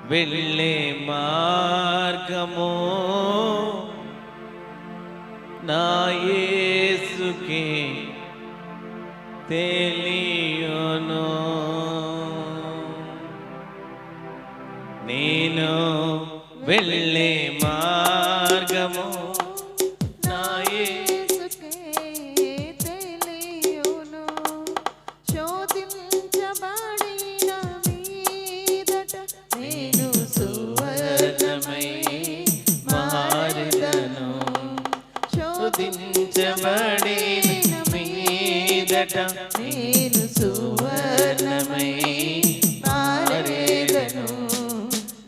వెళ్ళే మార్గము నా యేసుకే తెలియును. నేను వెళ్ళే మార్గము నా యేసుకే తెలియును. శోధించబడిన మీదట నేను సువర్ణమై మారెదను. శోధించబడిన మీదట నేను సువర్ణమై మారెదను.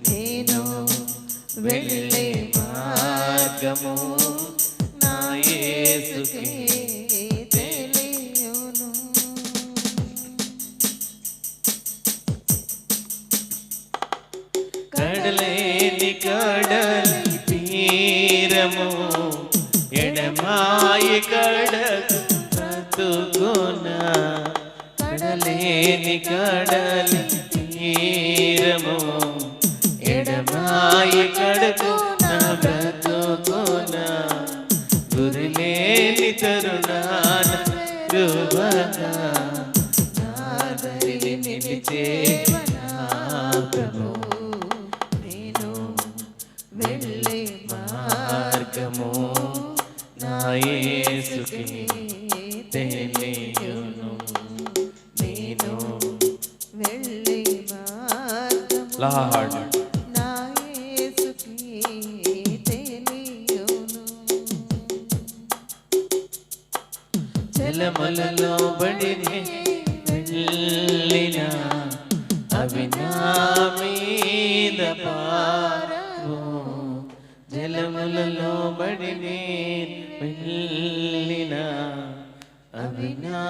నేను వెళ్ళే మార్గము నా యేసుకే తెలియును. కడలేని కడలి తీరము ఎడమాయి కడకు బ్రతుకునా. కడలేని కడలి తీరము ఎడమాయి కడకు నా బ్రతుకునా. గురిలేని తరుణాన రువగా నాదరి నిలిచే ప్రభు నేను వెళ్ళే మార్గము నా యేసుకే తెలియును. నేను వెళ్ళే మార్గము లార్డ్ నా యేసుకే తెలియును. జలములలో బడిని వెళ్ళిన అవి నా మీద పారవు. జలములలో బడిని వెళ్ళిన అవి నా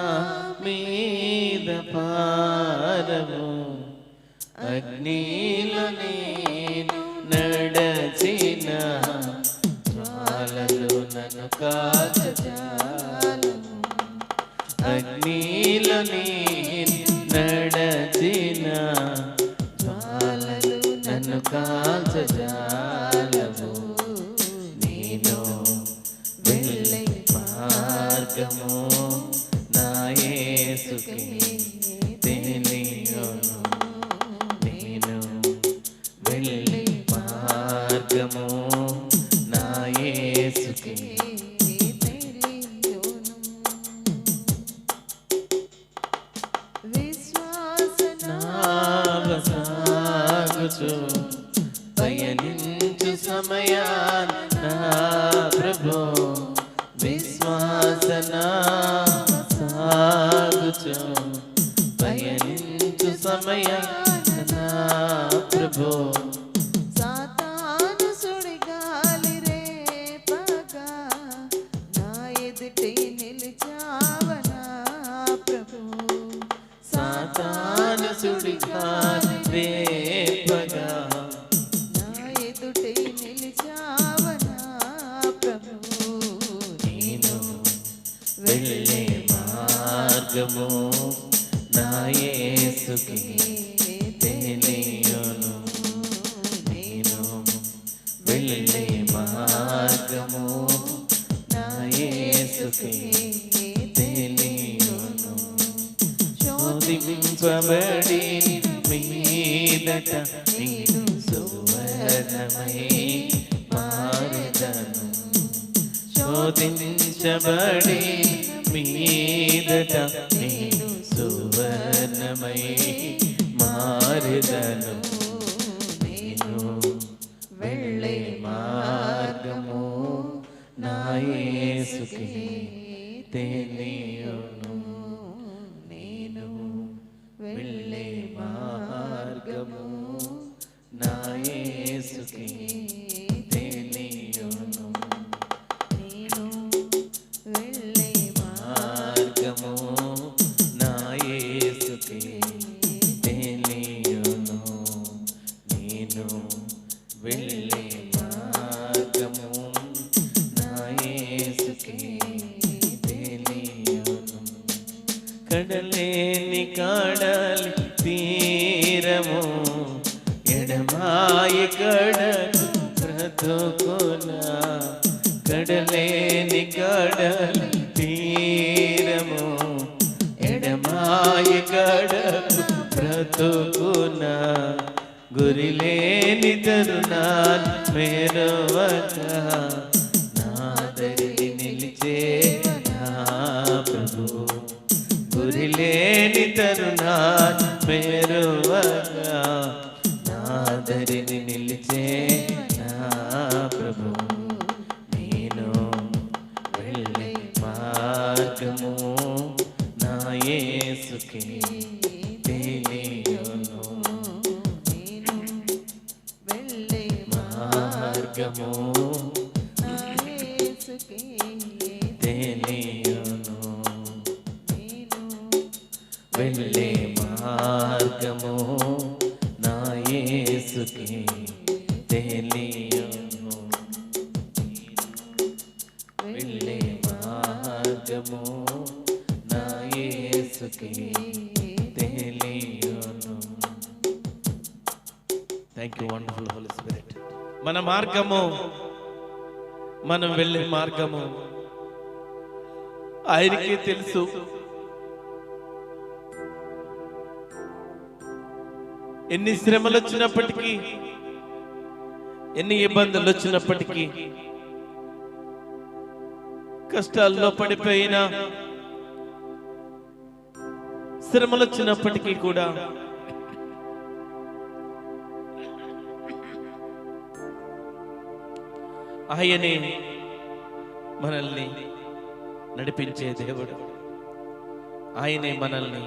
మీద పారవు. అగ్నిలో నేను నడచిన జ్వాలలు నన్ను కాల్చజాలవు. అగ్నిలో నేను నడచిన జ్వాలలు నన్ను కాల్చజాలవు. నేను వెళ్ళే మార్గము నా యేసుకే తెలియును. నేను వెళ్ళే మార్గము నా యేసుకే తెలియును. సాగుచు పయనించు సమయాన నా ప్రభు విశ్వాసన సాగుచు పయనించు సమయాన నా ప్రభు. సాతాను సుడిగాలి రేపగా నా ఎదుటే నిలిచావనా ప్రభు. సాతాను సుడిగాలి రేపగా నా ఎదుటే నిలిచావనా ప్రభు. నేను వెళ్ళే మార్గము నా యేసుకే తెలియును. నేను వెళ్ళే మార్గము నా యేసుకే తెలియును. శోధింపబడి మీదట నేను సువర్ణమై మారెదను. శోధించబడి మీదట నేను సువర్ణమై మారెదను. నేను వెళ్ళే మార్గము నా యేసుకే తెలియును. నేను వెళ్ళే మార్గము నా యేసుకే తెలియును. నేను వెళ్ళే మార్గము నా యేసుకే తెలియును. నేను వెళ్ళే మార్గము నా యేసుకే తెలియును. కడలేని కడలి తీరము ఎడమా ఎడమాయి బ్రతుకున కడలేని కడలి తీరము ఎడమాయి బ్రతుకున గురిలేని తరుణాన్ని మెరువక నాదరి నిలిచే నా ప్రభు గురిలేని తరుణాన్ని మెరువక నాదరిని నిలిచే నా ప్రభు నేను వెళ్ళే మార్గము నా యేసుకే తెలియును నేను వెళ్ళే మార్గము నా యేసుకే తెలియును నేను వెళ్ళే మార్గము నా యేసుకే తెలియును వెళ్ళే మార్గము నా యేసుకే తెలియును. Thank you wonderful holy spirit. మన మార్గము, మనం వెళ్ళే మార్గము ఆయనకే తెలుసు. ఎన్ని శ్రమలు వచ్చినప్పటికీ, ఎన్ని ఇబ్బందులు వచ్చినప్పటికీ, కష్టాల్లో పడిపోయినా, శ్రమలు వచ్చినప్పటికీ కూడా ఆయనే మనల్ని నడిపించే దేవుడు, ఆయనే మనల్ని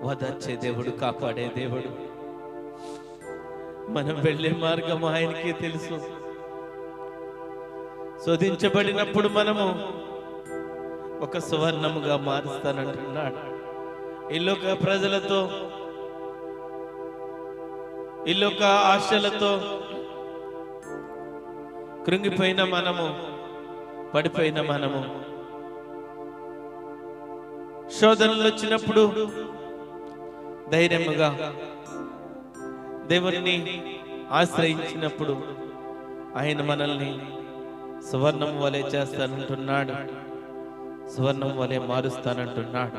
ఓదార్చే దేవుడు, కాపాడే దేవుడు. మనం వెళ్ళే మార్గం ఆయనకే తెలుసు. శోధించబడినప్పుడు మనము ఒక సువర్ణముగా మారుస్తానంటున్నాడు. ఈ లోక ప్రజలతో, ఈ లోక ఆశలతో కృంగిపోయిన మనము, పడిపోయిన మనము, శోధనలు వచ్చినప్పుడు ధైర్యముగా దేవుని ఆశ్రయించినప్పుడు ఆయన మనల్ని సువర్ణం వలె చేస్తానంటున్నాడు, సువర్ణం వలె మారుస్తానంటున్నాడు.